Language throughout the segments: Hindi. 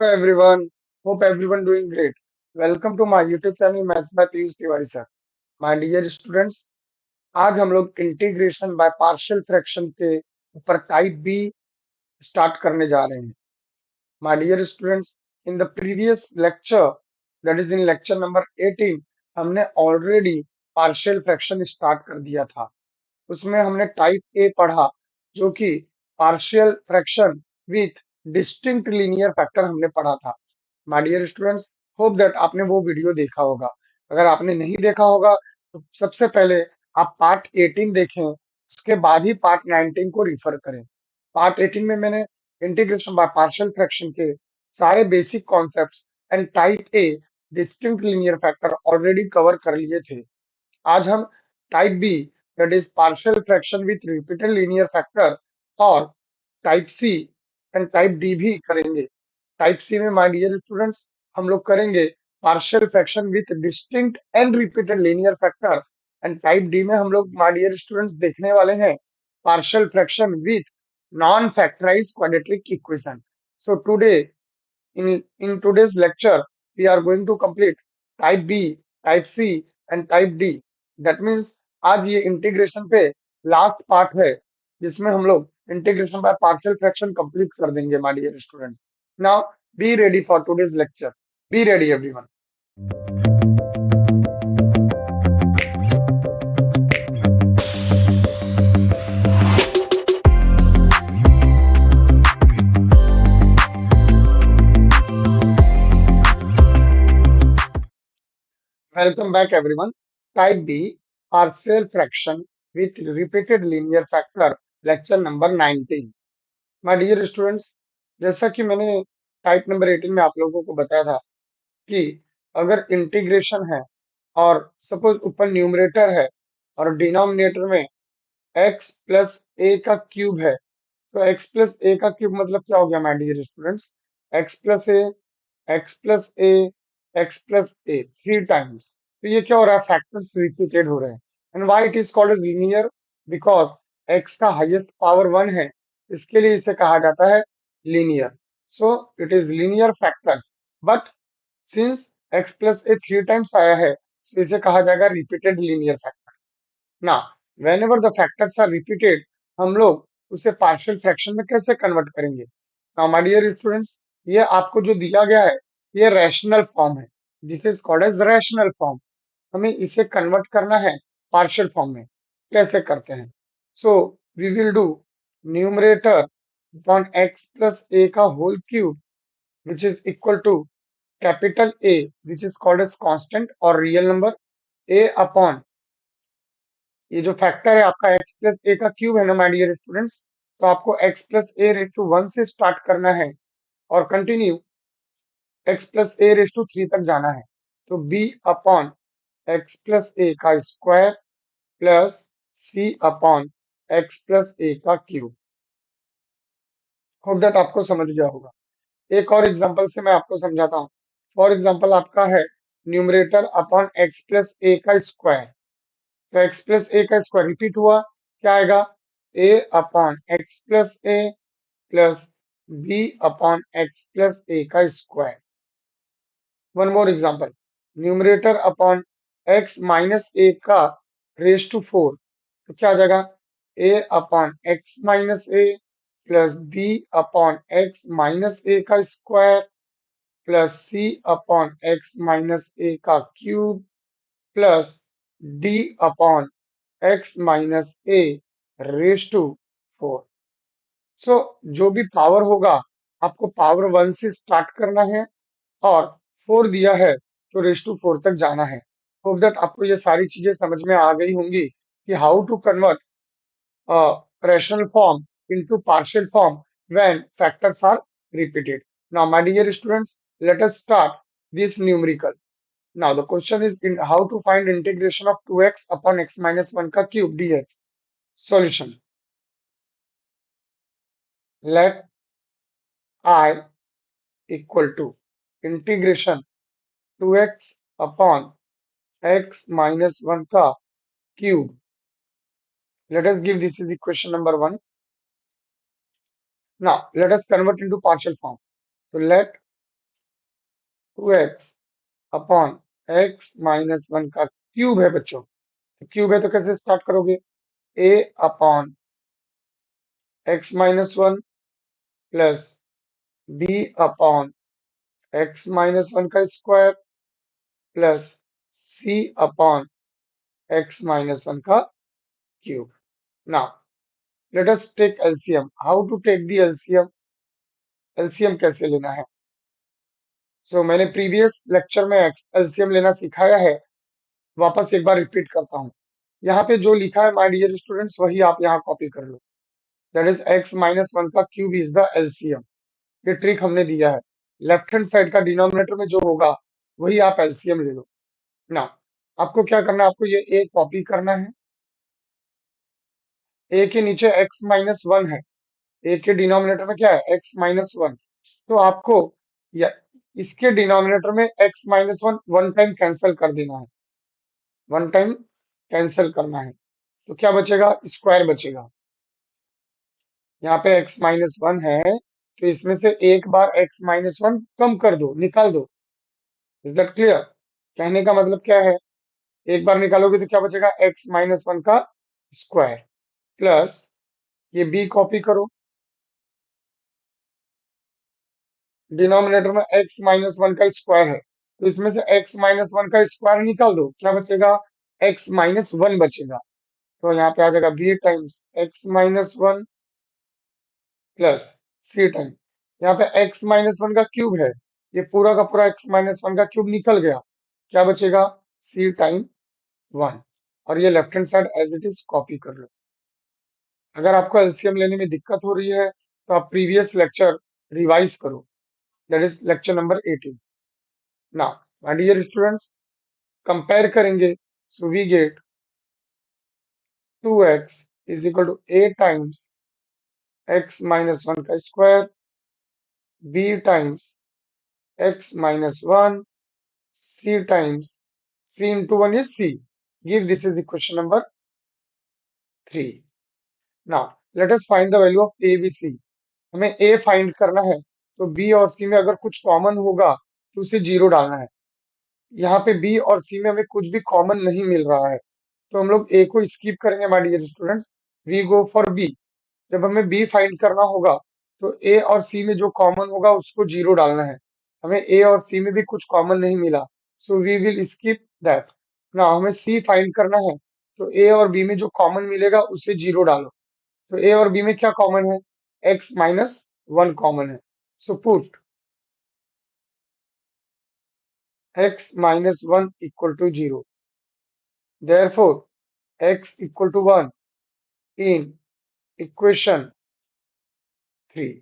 Hello everyone. Hope everyone doing great. Welcome to my YouTube channel Maths by Piyush Tiwari sir. My dear students, आज हम लोग इंटीग्रेशन बाय पार्शियल फ्रैक्शन के ऊपर टाइप बी स्टार्ट करने जा रहे हैं. My dear students, in the previous lecture, that is in lecture number 18, हमने ऑलरेडी पार्शियल फ्रैक्शन स्टार्ट कर दिया था. उसमें हमने टाइप ए पढ़ा जो कि partial fraction with distinct linear factor हमने पढ़ा था. My dear students, hope that आपने वो वीडियो देखा होगा. अगर आपने नहीं देखा होगा तो सबसे पहले आप पार्ट 18 देखें, उसके बाद ही पार्ट 19 को रिफर करें. पार्ट 18 में मैंने इंटीग्रेशन बाय पार्शियल फ्रैक्शन के सारे basic concepts and type A distinct linear factor already cover कर लिए थे. आज हम type B, that is partial fraction with repeated linear factor, और type C and type D भी करेंगे. टाइप सी में माय डियर स्टूडेंट्स हम लोग करेंगे partial fraction with distinct and repeated linear factor, and type D में हम लोग माय डियर स्टूडेंट्स देखने वाले हैं partial fraction with non factorised quadratic equation. So today in today's lecture we are going to complete type b, type c and type d. that means आज ये इंटीग्रेशन पे लास्ट पार्ट है जिसमें हम लोग integration by partial fraction complete कर देंगे my dear students. Now be ready for today's lecture. Be ready everyone. Welcome back everyone. Type B, partial fraction with repeated linear factor, lecture number 19. My dear students, जैसा कि मैंने टाइप नंबर 18 में आप लोगों को बताया था कि अगर इंटीग्रेशन है और सपोज ऊपर न्यूमरेटर है और डिनोमिनेटर में x प्लस ए का क्यूब है, तो x प्लस ए का क्यूब मतलब क्या हो गया my dear students? x plus A, x plus A, x plus A 3 times. तो ये क्या हो रहा है? फैक्टर्स रिपीटेड हो रहे हैं. And why it is called as linear? Because x का हाईएस्ट पावर 1 है, इसके लिए इसे कहा जाता है linear. So it is linear factors. But since x plus A 3 times आया है, तो इसे कहा जाएगा रिपीटेड लीनियर फैक्टर. ना, whenever the factors are repeated, हम लोग उसे पार्शियल फ्रैक्शन में कैसे कन्वर्ट करेंगे? नाउ माय डियर स्टूडेंट्स, ये आपको जो दिया गया है ये रैशनल फॉर्म है. This is called as rational form. हमें इसे कन्वर्ट करना है पार्शियल फॉर्म में. कैसे करते हैं? So we will do numerator upon x plus a का whole cube which is equal to capital A which is called as constant और रियल नंबर, a अपॉन ये जो फैक्टर है आपका x प्लस ए का क्यूब है ना माय डियर स्टूडेंट्स, तो आपको x plus a raise to 1 से स्टार्ट करना है और continue x plus a raise to 3 तक जाना है. तो b upon x plus a का square plus c upon x plus a का क्यूब. होप दैट आपको समझ गया होगा. एक और एग्जांपल से मैं आपको समझाता हूँ. फॉर एग्जांपल आपका है numerator upon x plus a का स्क्वायर. तो x प्लस ए का स्क्वायर रिपीट हुआ, क्या आएगा? a upon x plus a plus b upon x plus a का square. One more example, numerator upon x minus a का रेस टू 4, तो क्या आ जाएगा? a upon x minus a plus b upon x minus a का square plus c upon x minus a का cube plus d upon x minus a raise to 4. So जो भी पावर होगा आपको पावर 1 से स्टार्ट करना है और 4 दिया है तो रेस टू 4 तक जाना है. होप दैट आपको ये सारी चीजें समझ में आ गई होंगी कि how to convert rational form into partial form when factors are repeated. Now my dear students, let us start this numerical. Now the question is in how to find integration of 2x upon x minus 1 का cube dx. Solution. Let I equal to integration 2x upon x minus 1 का cube. Let us give this is equation number 1. Now let us convert into partial form. So let 2x upon x minus one का क्यूब है बच्चों। क्यूब है तो कैसे स्टार्ट करोगे? a upon x minus one plus b upon x minus one का square plus c upon x minus one का cube. Now let us take LCM. How to take the LCM? LCM कैसे लेना है? मैंने प्रीवियस लेक्चर में एलसीएम लेना सिखाया है। वापस एक बार रिपीट करता हूँ। यहाँ पे जो लिखा है माय डियर स्टूडेंट्स वही आप यहाँ कॉपी कर लो। That is x minus one का क्यूब इज द एलसीएम। ये ट्रिक हमने दिया है। लेफ्ट हैंड साइड का डिनोमिनेटर में जो होगा वही आप एलसीएम ले लो ना। आपको क्या करना है? आपको ये a कॉपी करना है। a के नीचे x माइनस वन है। a के डिनोमिनेटर में क्या है? x minus one. तो आपको या इसके डिनोमिनेटर में x minus one one time cancel कर देना है। वन टाइम कैंसिल करना है तो क्या बचेगा? स्क्वायर बचेगा। यहाँ पे x माइनस वन है तो इसमें से एक बार x माइनस वन कम कर दो, निकाल दो। Is that clear? कहने का मतलब क्या है? एक बार निकालोगे तो क्या बचेगा? x माइनस वन का स्क्वायर प्लस ये b कॉपी करो। डिनोमिनेटर में x माइनस वन का स्क्वायर है तो इसमें से x माइनस वन का स्क्वायर निकाल दो। क्या बचेगा? x माइनस वन बचेगा। तो यहाँ पे आ जाएगा b times x minus one plus c time. यहाँ पे x माइनस वन का क्यूब है। ये पूरा का पूरा x माइनस वन का क्यूब निकल गया। क्या बचेगा? C time one. और ये left hand side as it is copy कर लो। अगर आपको एलसीएम लेने में दिक्कत हो रही है तो आप प्रीवियस लेक्चर रिवाइज करो। That is lecture number 18। Now my dear students, compare करेंगे। So we get 2x is equal to a times x minus one का square b times x minus one c times c into 1 is c. Give this is equation number 3. Now let us find the value of a b c. हमें a फाइंड करना है तो b और c में अगर कुछ कॉमन होगा तो उसे जीरो डालना है। यहाँ पे b और c में हमें कुछ भी कॉमन नहीं मिल रहा है तो हम लोग a को स्किप करेंगे my dear students. We go for b। जब हमें b फाइंड करना होगा तो a और c में जो कॉमन होगा उसको जीरो डालना है। हमें a और c में भी कुछ कॉमन नहीं मिला so we will skip that. ना हमें c फाइंड करना है तो a और b में जो कॉमन मिलेगा उसे जीरो डालो। तो a और b में क्या कॉमन है? x माइनस वन कॉमन है। So put x minus one equal to zero. Therefore x equal to one in equation 3।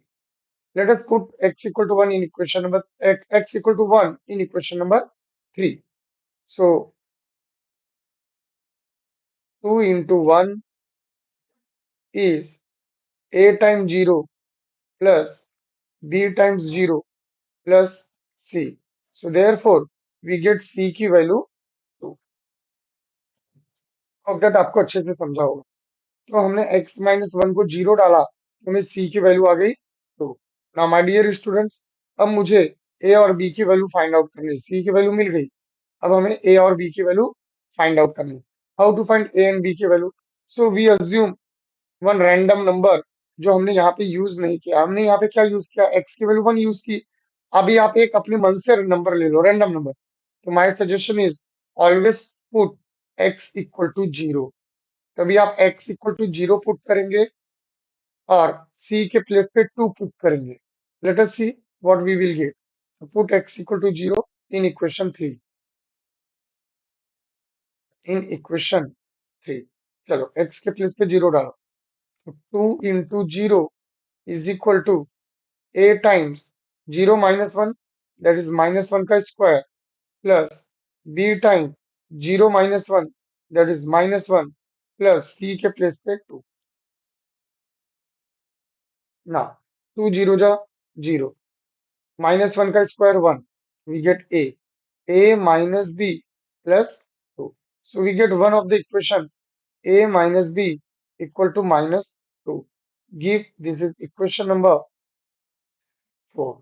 Let us put x equal to 1 in equation number x equal to 1 in equation number 3. So 2 into 1 is a times 0 plus b times 0 plus c. So therefore we get c की वैल्यू 2। अब that आपको अच्छे से समझा होगा। तो हमने x माइनस वन को जीरो डाला तो हमें c की वैल्यू आ गई 2। नाउ माय डियर स्टूडेंट्स, अब मुझे a और b की वैल्यू फाइंड आउट करनी है। c की वैल्यू मिल गई। अब हमें a और b की वैल्यू फाइंड आउट करनी है। How to find a and b की value? So we assume one random number जो हमने यहाँ पे यूज नहीं किया। हमने यहाँ पे क्या यूज किया? x की वैल्यू वन यूज की। अभी आप एक अपने मन से नंबर ले लो, रैंडम नंबर। तो my suggestion is always put x equal to zero. तभी आप x equal to zero put करेंगे और c के प्लेस पे टू पुट करेंगे। Let us see what we will get. Put x equal to zero in equation 3। In equation 3 चलो x के प्लेस पे जीरो डालो। तो 2 into zero is equal to a times zero minus one that is minus one का square plus b time zero minus one that is minus one plus c के प्लेस पे 2। ना 2 जीरो जा जीरो, माइनस वन का square one, we get a minus b plus 2। So we get one of the equation a minus b equal to minus 2. Give this is equation number 4।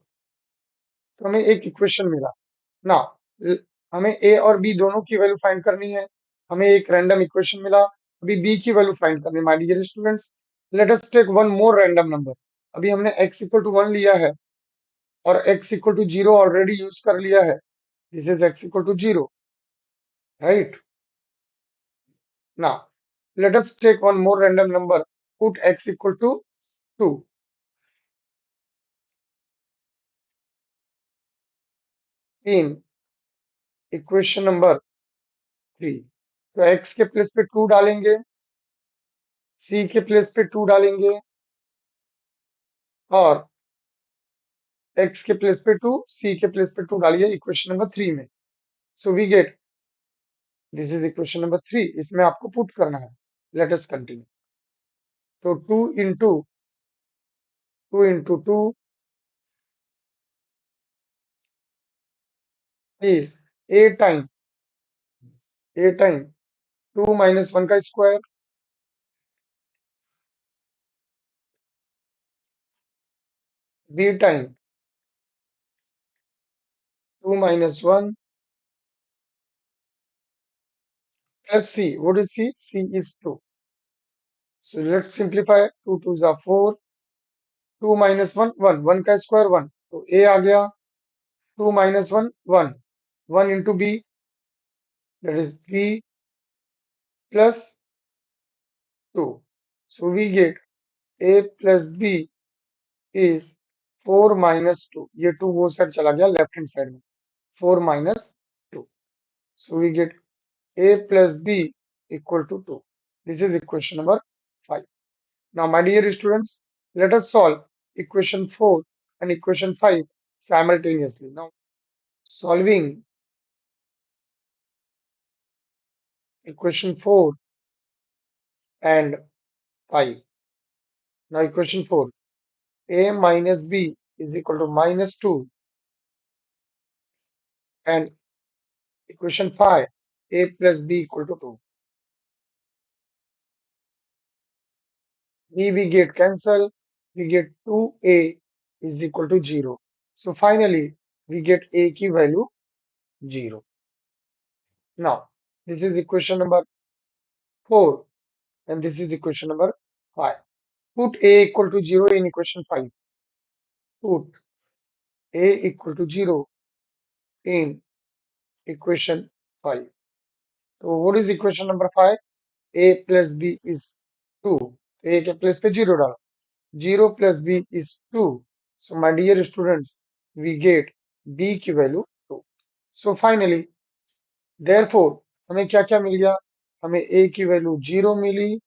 तो हमें एक इक्वेशन मिला। ना हमें ए और बी दोनों की वैल्यू फाइंड करनी है। हमें एक रैंडम इक्वेशन मिला, अभी बी की वैल्यू फाइंड करनी है। My dear students, let us take one more random number. अभी हमने x इक्वल टू 1 लिया है और x equal to 0 already use कर लिया है। This is x equal to 0, right? ना let us take one more random number, put x equal to 2 in equation number 3। तो x के प्लेस पे 2 डालेंगे, c के प्लेस पे 2 डालेंगे और x के प्लेस पे 2, c के प्लेस पे 2 डालिए इक्वेशन नंबर 3 में। So we get this is equation number 3, इसमें आपको पुट करना है। Late us continue. तो 2 into 2 is a time 2 minus 1 का square, b time 2 minus 1 plus c. What is c? c is 2. So let's simplify. 2 2s are 4, 2 minus 1 1, 1 का स्क्वायर 1, तो a आ गया। 2 minus 1 1, 1 into b, that is b plus 2. So we get a plus b is 4 minus 2. ये 2 वो साइड चला गया लेफ्ट हैंड साइड में, 4 minus 2. So we get a plus b equal to 2. This is equation number 5. Now, my dear students, let us solve equation 4 and equation 5 simultaneously. Now, solving equation 4 and 5. Now, equation 4, a minus b is equal to minus 2, and equation 5, a plus b equal to 2. B we get cancel, we get 2a is equal to 0. So finally, we get a key value 0. Now, this is equation number 4 and this is equation number 5. Put a equal to 0 in equation 5. Put a equal to 0 in equation 5. So what is equation number 5? A plus b is 2. A के place पे 0 डालो. 0 plus b is 2. So my dear students, we get b की value 2. So finally, therefore, हमें क्या क्या मिल गया? हमें a की वैल्यू 0 मिली,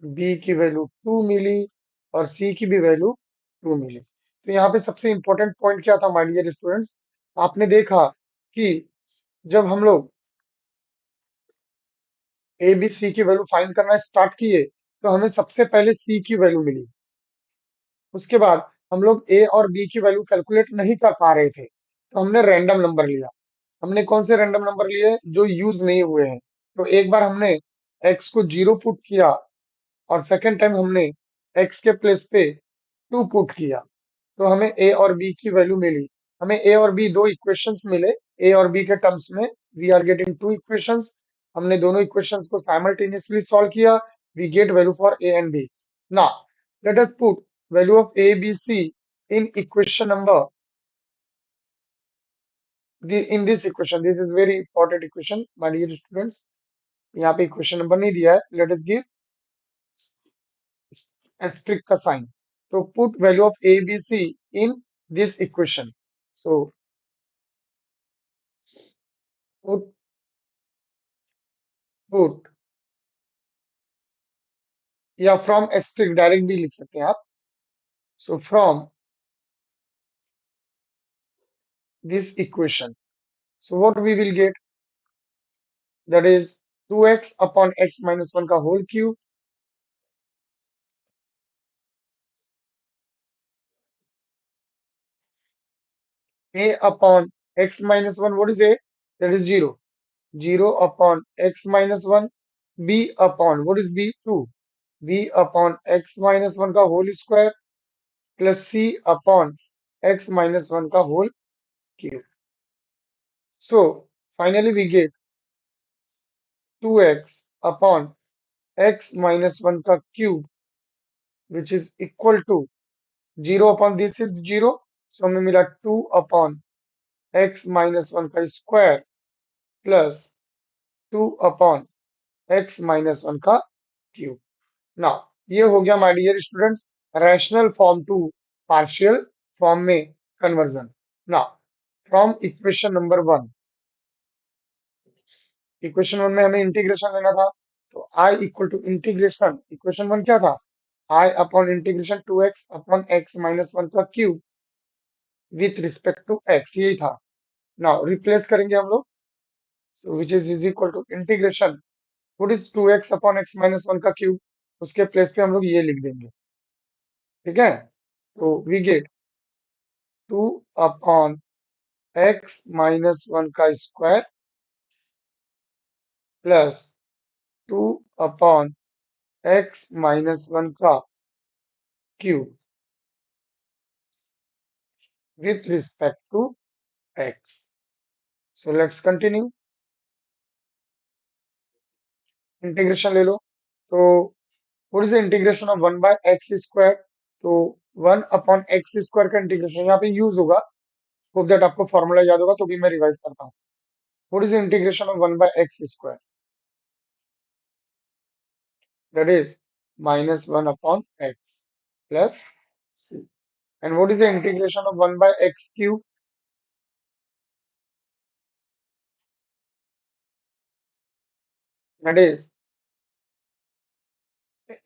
b की वैल्यू 2 मिली और c की भी वैल्यू 2 मिली। तो यहाँ पे सबसे इंपॉर्टेंट पॉइंट क्या था माय डियर स्टूडेंट्स? आपने देखा कि जब हम लोग ए बी सी की वैल्यू फाइंड करना स्टार्ट किए तो हमें सबसे पहले सी की वैल्यू मिली। उसके बाद हम लोग ए और बी की वैल्यू कैलकुलेट नहीं कर पा रहे थे, तो हमने रैंडम नंबर लिया। हमने कौन से रैंडम नंबर लिए? जो यूज नहीं हुए हैं। तो एक बार हमने एक्स को 0 पुट किया और सेकंड टाइम हमने एक्स के प्लेस पे 2 पुट किया, तो हमें ए और बी की वैल्यू मिली। हमें ए और बी दो इक्वेशंस मिले। ए और बी के टर्म्स में we are getting two equations. हमने दोनों इक्वेशंस को साइमल्टेनियसली सॉल्व किया। We get value for a and b. Now let us put value of a b c in equation number in this equation. This is very important equation my dear students. यहाँ पे इक्वेशन नंबर नहीं दिया है। लेट अस गिव asterisk का sign. So put value of A, B, C in this equation. So put put या from asterisk डायरेक्ट भी लिख सकते हैं आप. So from this equation, so what we will get, that is 2x upon x minus 1 का whole cube a upon x minus 1. What is a? That is 0. 0 upon x minus 1. b upon, what is b? 2. b upon x minus 1 का whole square plus c upon x minus 1 का whole cube. So finally we get 2x upon x minus 1 का cube, which is equal to 0 upon this is 0. So हमें मिला 2 upon x minus 1 का square plus 2 upon x minus 1 का cube. Now ये हो गया my dear students rational form to partial form में conversion. Now from equation number 1, equation one में हमें इंटीग्रेशन लेना था, तो I equal to integration, equation one क्या था, I upon integration 2x upon x minus 1 का cube with respect to x, यही था। नाउ रिप्लेस करेंगे हम लोग, so which is equal to integration what is 2x upon x minus 1 का क्यूब, उसके प्लेस पे हम लोग ये लिख देंगे, ठीक है। तो we get 2 upon x minus 1 का square plus 2 upon x minus 1 का cube with respect to x. So let's continue. Integration ले लो, तो what is the integration of 1 by x square, तो 1 अपॉन एक्स स्क्वायर का इंटीग्रेशन यहाँ पे यूज होगा। होप दैट आपको फॉर्मूला याद होगा, तो भी मैं रिवाइज करता हूँ। What is the integration of 1 by x square, that is minus 1 upon x plus c, and what is the integration of 1 by x cube, that is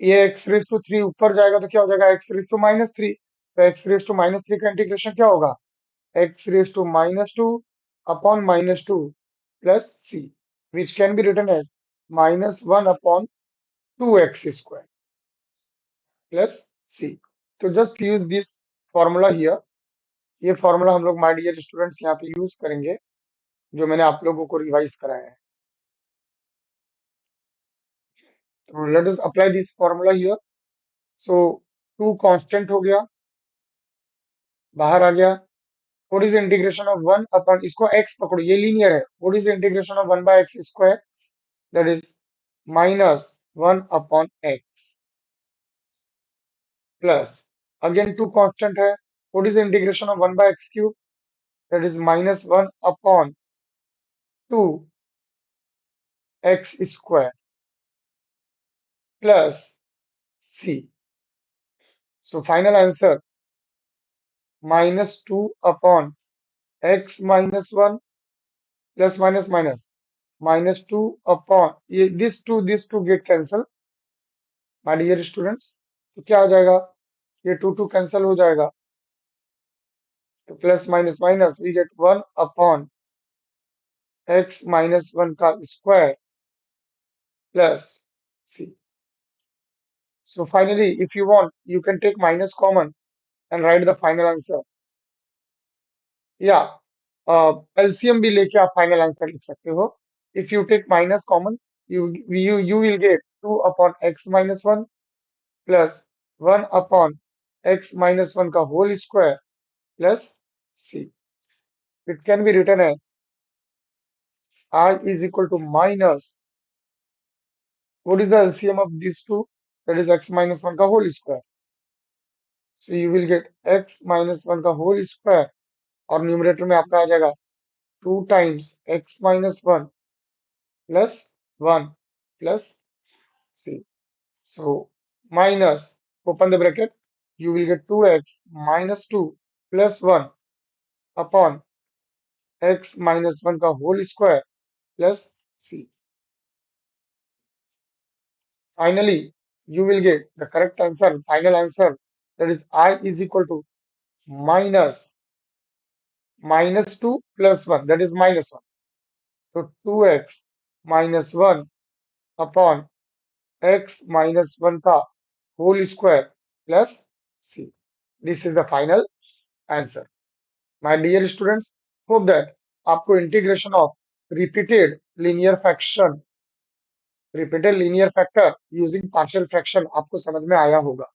ये एक्स रेज टू 3 ऊपर जाएगा तो क्या हो जाएगा, एक्स रेज टू माइनस 3, तो एक्स रेज टू माइनस 3 का इंटीग्रेशन क्या होगा, x raised to minus 2 upon minus 2 plus c, which can be written as minus 1 upon 2x square plus c. तो just use this formula here. ये फॉर्मूला हम लोग माय डियर स्टूडेंट्स यहाँ पे यूज करेंगे, जो मैंने आप लोगों को रिवाइज कराया है। तो let us apply this formula here. So 2 constant हो गया, बाहर आ गया। What is integration of 1 upon, इसको x पकड़ो, ये लीनियर है। What is integration of 1 by x square, that is minus 1 upon x plus again two constant है, what is the integration of 1 by x cube, that is minus 1 upon 2 x square plus c. So final answer minus 2 upon x minus 1 plus minus minus minus 2 upon ये this two get cancel my dear students, तो क्या हो जाएगा, ये 2 cancel हो जाएगा, तो plus minus minus we get 1 upon x minus 1 का square plus c. So finally, if you want, you can take minus common and write the final answer. Yeah, LCM भी लेके आप final answer लिख सकते हो. If you take minus common, you will get 2 upon x minus 1 plus 1 upon x minus 1 का whole square plus c. It can be written as I is equal to minus, what is the LCM of these two? That is x minus 1 का whole square. So you will get x minus 1 का whole square और न्यूमरेटर में आपका आ जाएगा 2 times x minus 1 plus 1 plus c. So minus, open the bracket, you will get 2x minus 2 plus 1 upon x minus 1 का whole square plus c. Finally, you will get the correct answer, final answer, that is I is equal to minus 2 plus 1, that is minus 1. So 2x minus 1 upon x minus 1 का whole square plus c. This is the final answer. My dear students, hope that आपको integration of repeated linear fraction, repeated linear factor using partial fraction आपको समझ में आया होगा.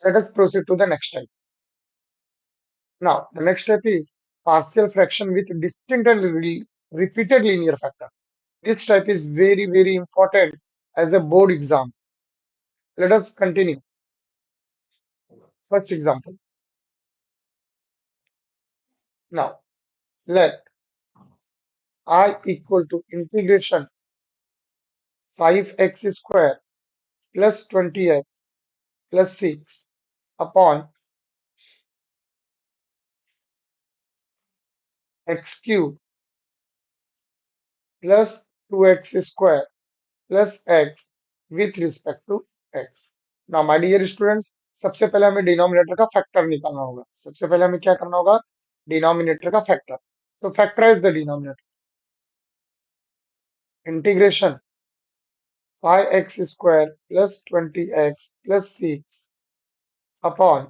Let us proceed to the next step. Now, the next step is partial fraction with distinct and repeated linear factor. This type is very, very important as a board exam. Let us continue. First example. Now, let I equal to integration 5x square plus 20x plus 6 upon x cube plus 2x square plus x with respect to x. Now, my dear students, सबसे पहले हमें डिनोमिनेटर का फैक्टर निकालना होगा. सबसे पहले हमें क्या करना होगा? डिनोमिनेटर का factor. So factorize the denominator. Integration 5x square plus 20x plus 6 upon.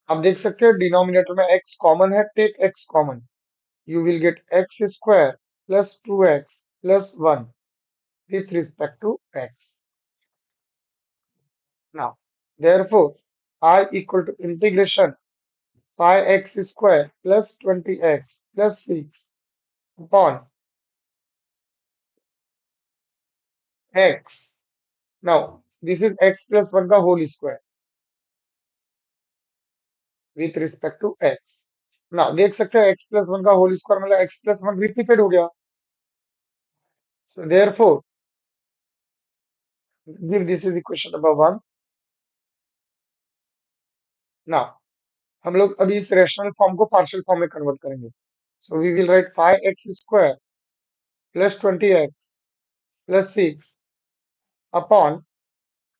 आप देख सकते हो डिनोमिनेटर में x कॉमन है. Take x common. You will get x square plus 2x plus 1 with respect to x. Now, therefore, I equal to integration 5x square plus 20x plus 6 upon x. Now, this is x plus 1 का whole square with respect to x. Now, देख सकते हैं x plus 1 का whole square मतलब x plus 1 repeated हो गया. So, therefore, give this is equation number 1. Now, हम लोग अभी इस रेशनल फॉर्म को पार्शियल फॉर्म में कन्वर्ट करेंगे. So, we will write 5x square plus 20x plus 6 upon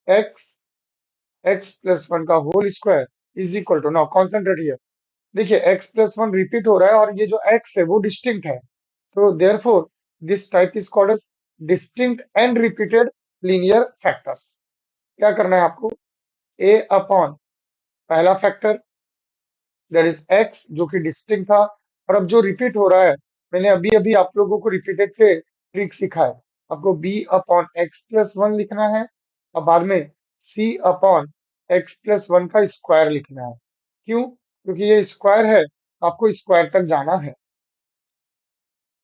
x x plus 1 का whole square is equal to. Now concentrate here. देखिए x प्लस 1 रिपीट हो रहा है और ये जो x है वो डिस्टिंक्ट है. तो therefore this type is called as distinct and repeated linear factors. क्या करना है आपको? a अपॉन पहला फैक्टर दैट इज x जो कि डिस्टिंक्ट था, और अब जो रिपीट हो रहा है मैंने अभी अभी आप लोगों को रिपीटेड के ट्रिक सिखाया. आपको b अपॉन x प्लस 1 लिखना है और बाद में c अपॉन x प्लस 1 का स्क्वायर लिखना है. क्यों? क्योंकि ये स्क्वायर है, आपको स्क्वायर तक जाना है.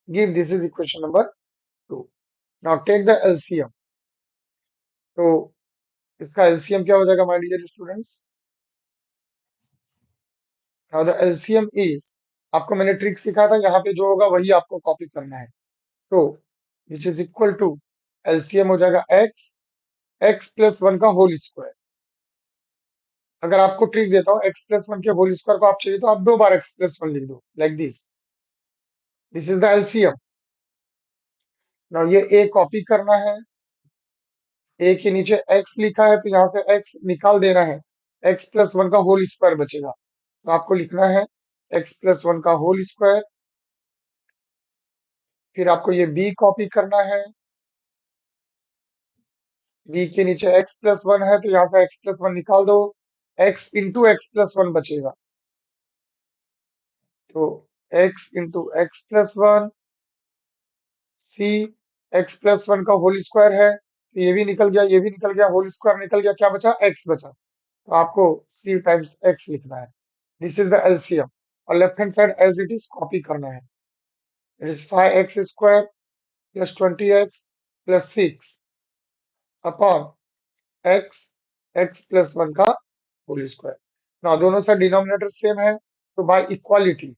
Give this is equation number 2. Now take the LCM. तो इसका एलसीएम क्या हो जाएगा my dear students? Now the LCM is, आपको मैंने ट्रिक सिखाया था, यहाँ पे जो होगा वही आपको कॉपी करना है. तो which is equal to LCM हो जाएगा x x प्लस 1 का होल स्क्वायर. अगर आपको ट्रिक देता हूँ x प्लस 1 के होल स्क्वायर को आप चाहिए तो आप 2 बार x प्लस 1 लिख दो like this. This is the LCM. Now ये a कॉपी करना है. a के नीचे x लिखा है तो यहाँ से x निकाल देना है. x प्लस 1 का होल स्क्वायर बचेगा. तो आपको लिखना है x प्लस 1 का होल स्क्वायर. फिर आपको ये b कॉपी करना है. b के नीचे x प्लस 1 है तो यहाँ से x प्लस 1 निकाल दो. x इंटू एक्स प्लस 1 बचेगा. तो x into x plus 1 c x plus 1 का होल स्क्वायर है तो ये भी निकल गया, ये भी निकल गया, होल स्क्वायर निकल गया, क्या बचा? x बचा. तो आपको c टाइम्स x लिखना है. This is the LCM. और left hand side as it is copy करना है. It is 5x square plus 20x plus 6 upon x x plus 1 का होल स्क्वायर. ना दोनों साइड डिनोमिनेटर सेम है तो by equality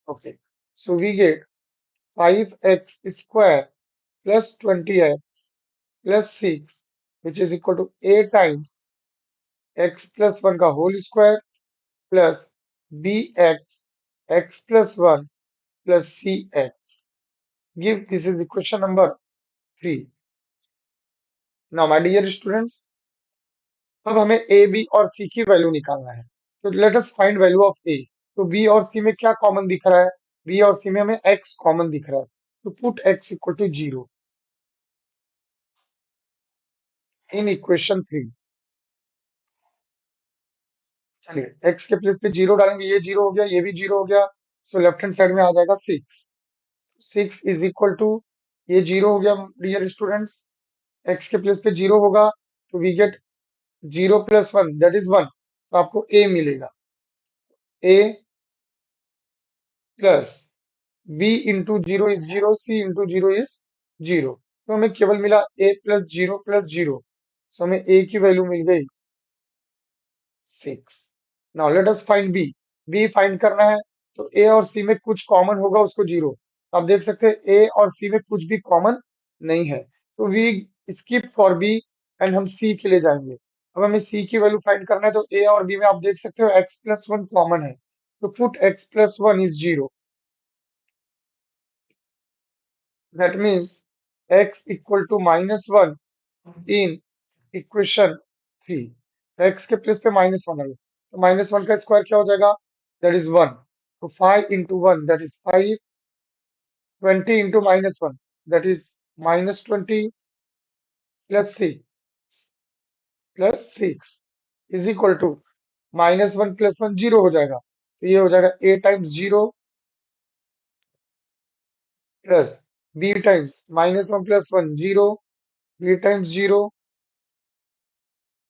okay, so we get 5x square plus 20x plus 6 which is equal to a times x plus 1 का whole square plus bx x plus 1 plus cx. Give this is equation number 3. Now my dear students, अब हमें a b और c की वैल्यू निकालना है. तो let us find value of a. तो b और c में क्या कॉमन दिख रहा है? b और c में हमें x कॉमन दिख रहा है. तो put x equal to 0 in equation 3. चलिए x के प्लेस पे 0 डालेंगे, ये 0 हो गया, ये भी 0 हो गया. सो लेफ्ट हैंड साइड में आ जाएगा 6. 6 इज इक्वल टू ये जीरो हो गया डियर स्टूडेंट्स, एक्स के प्लेस पे जीरो होगा तो we get zero plus one that is one, तो आपको ए मिलेगा, A plus B into zero is zero, C into zero is zero, तो हमें केवल मिला ए प्लस जीरो, सो हमें ए की वैल्यू मिल गई 6। Now let us find b, b find करना है तो ए और सी में कुछ कॉमन होगा उसको जीरो, आप देख सकते हैं ए और सी में कुछ भी कॉमन नहीं है, तो we skip for B and हम सी के लिए जाएंगे। अब हमें सी की वैल्यू फाइंड करना है तो ए और बी में आप देख सकते हो एक्स प्लस वन कॉमन है, तो put x plus one is zero, that means x equal to minus one in equation three, x के प्लेस पे माइनस वन है तो माइनस वन का स्क्वायर क्या हो जाएगा, दैट इज वन, तो five into one that is five, twenty into minus one that is minus twenty, plus six is equal to minus one plus one zero हो जाएगा, तो ये हो जाएगा ए times zero plus b times minus one plus one zero, b times zero,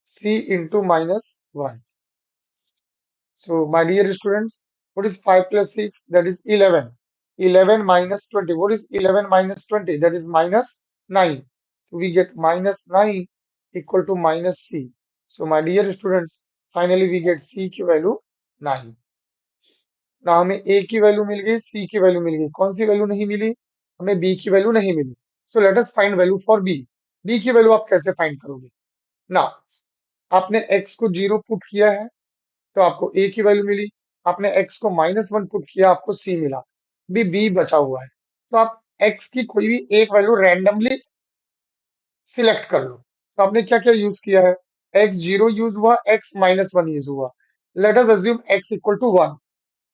C into minus one. So, my dear students, what is 5 plus 6? That is 11. 11 minus 20. What is 11 minus 20? That is minus 9. So, we get minus 9 equal to minus C. So, my dear students, finally we get C की value 9. ना हमें A की वैल्यू मिल गई, C की वैल्यू मिल गई, कौन सी वैल्यू नहीं मिली, हमें B की वैल्यू नहीं मिली। So let us find value for B। B की वैल्यू आप कैसे फाइंड करोगे ना, आपने x को जीरो पुट किया है तो आपको ए की वैल्यू मिली, आपने एक्स को माइनस वन पुट किया आपको सी मिला, बी बी बचा हुआ है, तो आप एक्स की कोई भी एक वैल्यू रैंडमली सिलेक्ट कर लो। तो आपने क्या क्या यूज किया है, एक्स जीरो यूज हुआ, एक्स माइनस वन यूज हुआ, let us assume x equal to one,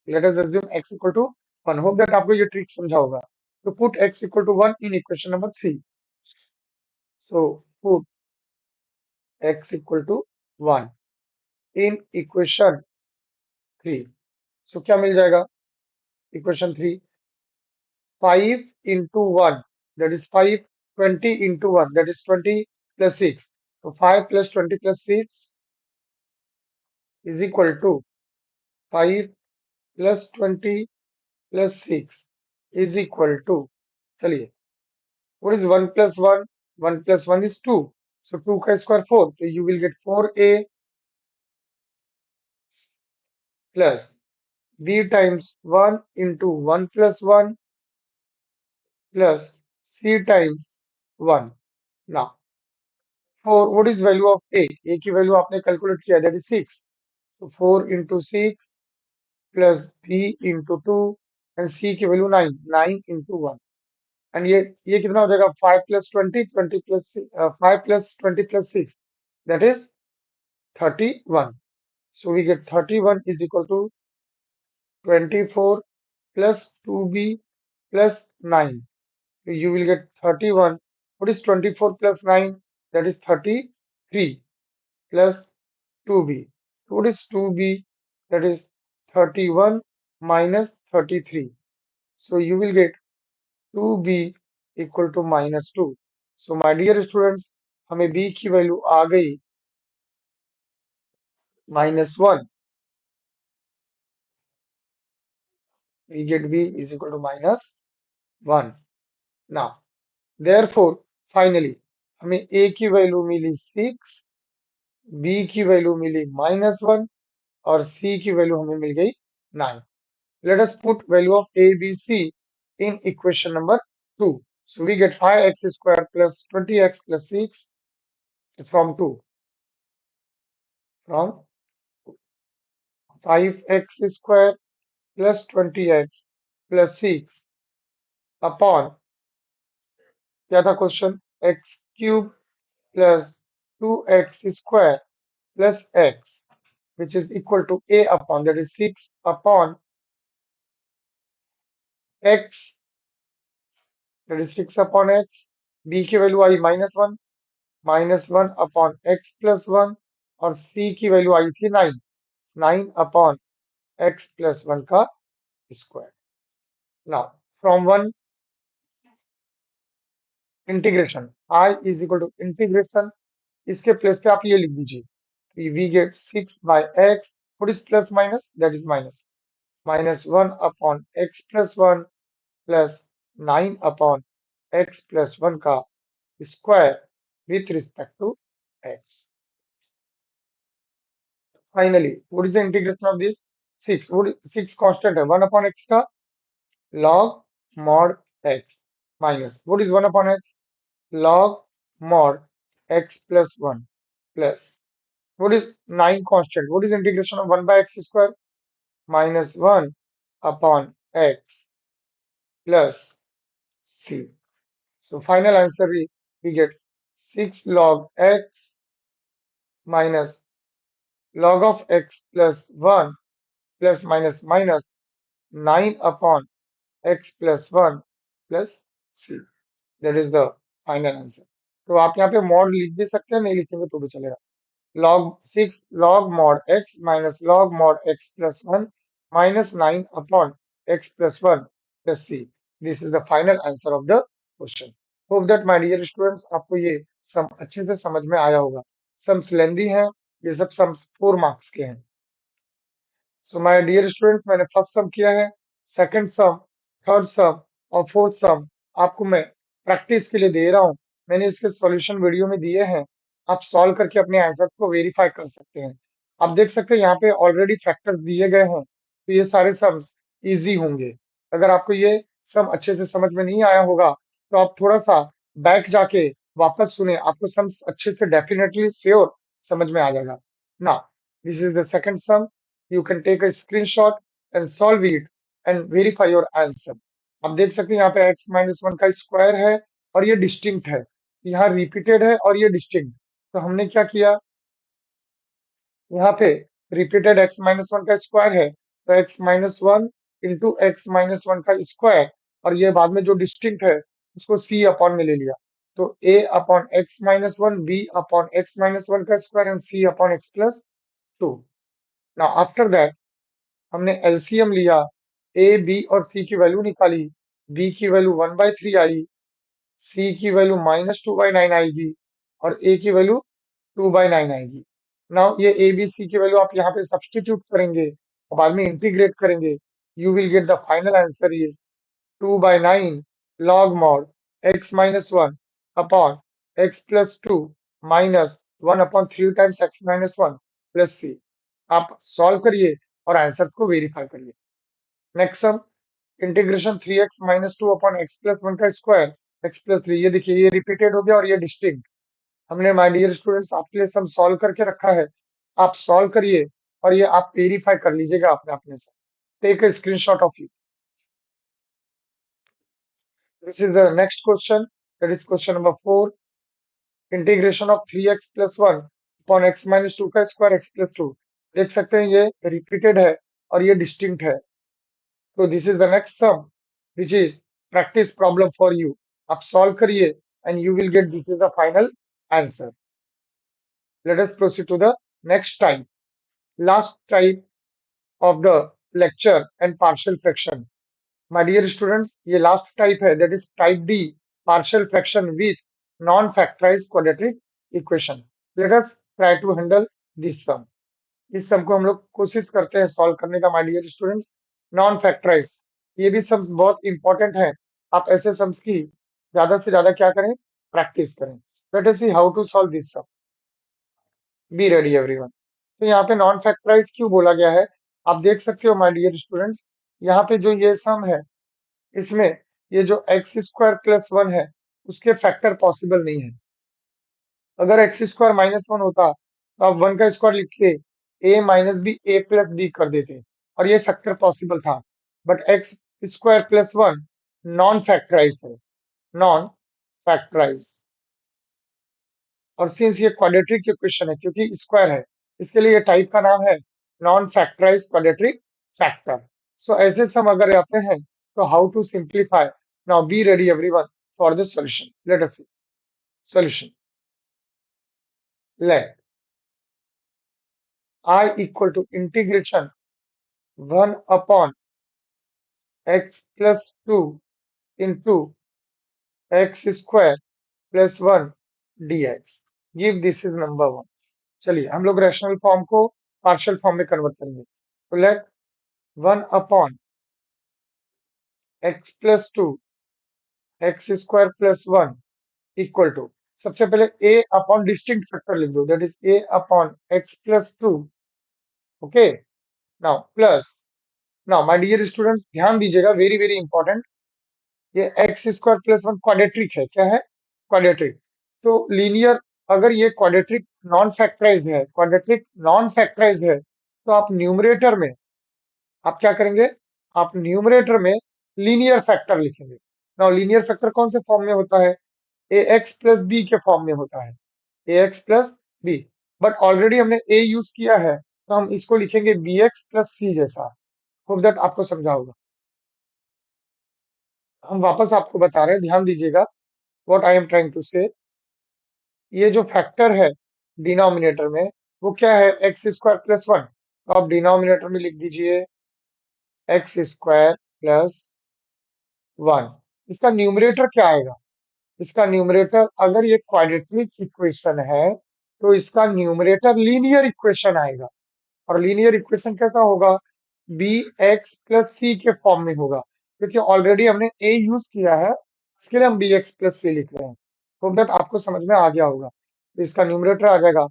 let us assume x equal to one, hope that आपको ये ट्रिक समझा होगा। तो put x equal to one in equation number three, so put x equal to one in equation three, so क्या मिल जाएगा, equation three 5 into 1 that is 5, 20 into 1 that is 20 plus 6. So 5 plus 20 plus 6 is equal to 5 plus 20 plus 6 is equal to, चलिए, what is 1 plus 1? 1 plus 1 is 2. So 2 का square 4. So you will get 4a plus b times 1 into 1 plus 1 plus c times 1. Now, for what is value of a? A की वैल्यू आपने कैलकुलेट किया, that is 6. So 4 into 6 plus b into 2 and c की वैल्यू 9, 9 into 1. एंड ये कितना हो जाएगा, 5 plus 20, 20 plus 5 plus 20 plus 6, that is 31. So we get 31 is equal to 24 plus 2b plus 9. So you will get 31. What is 24 plus 9? That is 33 plus 2b. So what is 2b? That is 31 minus 33. So you will get 2b equal to minus 2. So my dear students, हमें b की वैल्यू आ गई -1. We get b is equal to -1. Now, therefore, finally, हमें a की वैल्यू मिली 6, b की वैल्यू मिली -1 और c की वैल्यू हमें मिल गई 9. Let us put value of a, b, c in equation number 2. So we get 5x square plus 20x plus 6 from 2. From 5x square plus 20x plus 6 upon, क्या था question, x cube plus 2x square plus x, which is equal to a upon, that is 6 upon x, that is 6 upon x, b की वैल्यू आई -1, -1 अपॉन x प्लस वन, और c की वैल्यू आई थी 9, 9 अपॉन x प्लस वन का square. Now from one integration I is equal to integration, इसके प्लेस पे आप ये लिख दीजिए, we get 6/x, what is plus minus, that is minus, -1/x+1 plus 9/x+1 का square with respect to x. Finally what is the integration of this 6, 6 constant है, 1/x का log mod x minus what is 1/x, log mod x+1 plus what is 9 constant, what is integration of 1 by x square, -1 upon x plus c. So final answer we get 6 log x minus log of x plus 1 plus minus minus 9 upon x plus 1 plus c. That is the final answer. तो आप यहाँ पे मॉड लिख भी सकते हैं, नहीं लिखेंगे तो भी चलेगा. log 6 log mod x minus log mod x+1 minus 9 upon x+1 plus c. This is the final answer of the question. Hope that my dear students आपको ये सम अच्छे से समझ में आया होगा. सम्स लेंदी हैं, ये सब सम्स 4 मार्क्स के हैं. सो माय डियर स्टूडेंट्स, मैंने फर्स्ट सम किया है, सेकंड सम, थर्ड सम और फोर्थ सम आपको मैं प्रैक्टिस के लिए दे रहा हूँ. मैंने इसके सॉल्यूशन वीडियो में दिए हैं, आप सॉल्व करके अपने आंसर्स को वेरीफाई कर सकते हैं. आप देख सकते हैं यहाँ पे ऑलरेडी फैक्टर्स दिए गए हैं, तो ये सारे सम्स इजी होंगे. अगर आपको ये सम अच्छे से समझ में नहीं आया होगा तो आप थोड़ा सा बैक जाके वापस सुने, आपको सम्स अच्छे से डेफिनेटली श्योर समझ में आ जाएगा. ना, this is the second some. You can take a screenshot and solve it and verify your answer. आप देख सकते हैं यहाँ पे x-1 का स्क्वायर है और ये डिस्टिंक्ट है, यहाँ रिपीटेड है और ये डिस्टिंक्ट. तो हमने क्या किया, यहाँ पे रिपीटेड x-1 का स्क्वायर है, तो x-1 इंटू x-1 का स्क्वायर, और ये बाद में जो डिस्टिंक्ट है उसको c अपॉन में ले लिया. तो a upon x-1, b upon x-1 का square and c upon x+2. Now after that हमने एलसीएम लिया, ए बी और सी की वैल्यू निकाली, बी की वैल्यू 1/3 आई, सी की वैल्यू -2/9 आएगी और ए की वैल्यू 2/9 आएगी. नाउ ये ए बी सी की वैल्यू आप यहाँ पे सब्स्टिट्यूट करेंगे और बाद में इंटीग्रेट करेंगे, you will get the final answer is 2/9 log mod x-1 upon x+2 minus 1/3 times x-1 plus c. आप सॉल्व करिए और आंसर को वेरीफाई करिए. Next sum, integration 3x - 2 upon x+1 का स्क्वायर x+3. ये देखिए ये रिपीटेड हो गया और ये डिस्टिंक्ट. हमने माय डियर स्टूडेंट्स आपके लिए सम सॉल्व करके रखा है, आप सॉल्व करिए और ये आप वेरीफाई कर लीजिएगा अपने अपने से. Take a screenshot of it. This is the next question, that is question number 4. Integration of 3x+1 upon x-2 का स्क्वायर x+2. देख सकते हैं ये रिपीटेड है और ये डिस्टिंक्ट है. So this is the next sum, which is practice problem for you. आप solve करिए and you will get this is the final answer. Let us proceed to the next type. Last type of the lecture and partial fraction. My dear students, ये last type है, that is type D, partial fraction with non-factorized quadratic equation. Let us try to handle this sum. इस सम को हम लोग कोशिश करते हैं सॉल्व करने का. My dear students, non factorise, ये भी सम्स बहुत इंपॉर्टेंट है. आप ऐसे सम्स की ज्यादा से ज्यादा क्या करें, प्रैक्टिस करें. Let us see how to solve this sum. Be ready everyone. तो यहाँ पे नॉन फैक्टराइज क्यों बोला गया है, आप देख सकते हो माय डियर स्टूडेंट्स, यहाँ पे जो ये सम है इसमें ये जो x² + 1 है उसके फैक्टर पॉसिबल नहीं है. अगर x² -1 होता तो आप 1 का स्क्वायर लिख के a-b a+b कर देते और ये फैक्टर पॉसिबल था. बट x² + 1 नॉन फैक्टराइज है, नॉन फैक्टराइज. और सिंस ये क्वाड्रेटिक इक्वेशन है क्योंकि स्क्वायर है, इसके लिए ये टाइप का नाम है non factorise quadratic factor. So ऐसे सम अगर आते हैं तो how to simplify. Now be ready everyone for the solution. Let us see solution. Let I equal to integration 1 upon x plus 2 into x square plus one d x. Give this is number one. चलिए हम लोग रैशनल फॉर्म को पार्शियल फॉर्म में कन्वर्ट करेंगे। तो let one upon x plus two x square plus one equal to, सबसे पहले ए अपॉन डिस्टिंक्ट फैक्टर लिख दो, that is a upon x plus two. Okay, now plus, now my dear students ध्यान दीजिएगा, वेरी वेरी इंपॉर्टेंट, ये x square plus one quadratic है। क्या है? क्वाड्रेटिक। तो लीनियर, अगर ये क्वाड्रेटिक नॉन फैक्टराइज है, क्वाड्रेटिक नॉन फैक्टराइज है, तो आप न्यूमरेटर में आप क्या करेंगे? आप न्यूमरेटर में लीनियर फैक्टर लिखेंगे। नाउ लीनियर फैक्टर कौन से फॉर्म में होता है? ए एक्स प्लस बी के फॉर्म में होता है, A x plus B. But already हमने ए यूज किया है, तो हम इसको लिखेंगे बी एक्स प्लस सी जैसा। होप दैट आपको समझा होगा। हम वापस आपको बता रहे हैं, ध्यान दीजिएगा, what I am trying to say. ये जो फैक्टर है डिनोमिनेटर में, वो क्या है? X square plus one. तो आप डिनोमिनेटर में लिख दीजिए एक्स स्क्वायर प्लस वन। इसका न्यूमरेटर क्या आएगा? इसका न्यूमरेटर, अगर ये क्वाड्रेटिक इक्वेशन है, तो इसका न्यूमरेटर लीनियर इक्वेशन आएगा। और लीनियर इक्वेशन कैसा होगा? बी एक्स प्लस सी के फॉर्म में होगा, क्योंकि ऑलरेडी हमने ए यूज किया है, इसके लिए हम बी एक्स प्लस सी लिख रहे हैं। होप दैट आपको समझ में आ गया होगा। तो इसका न्यूमरेटर आ जाएगा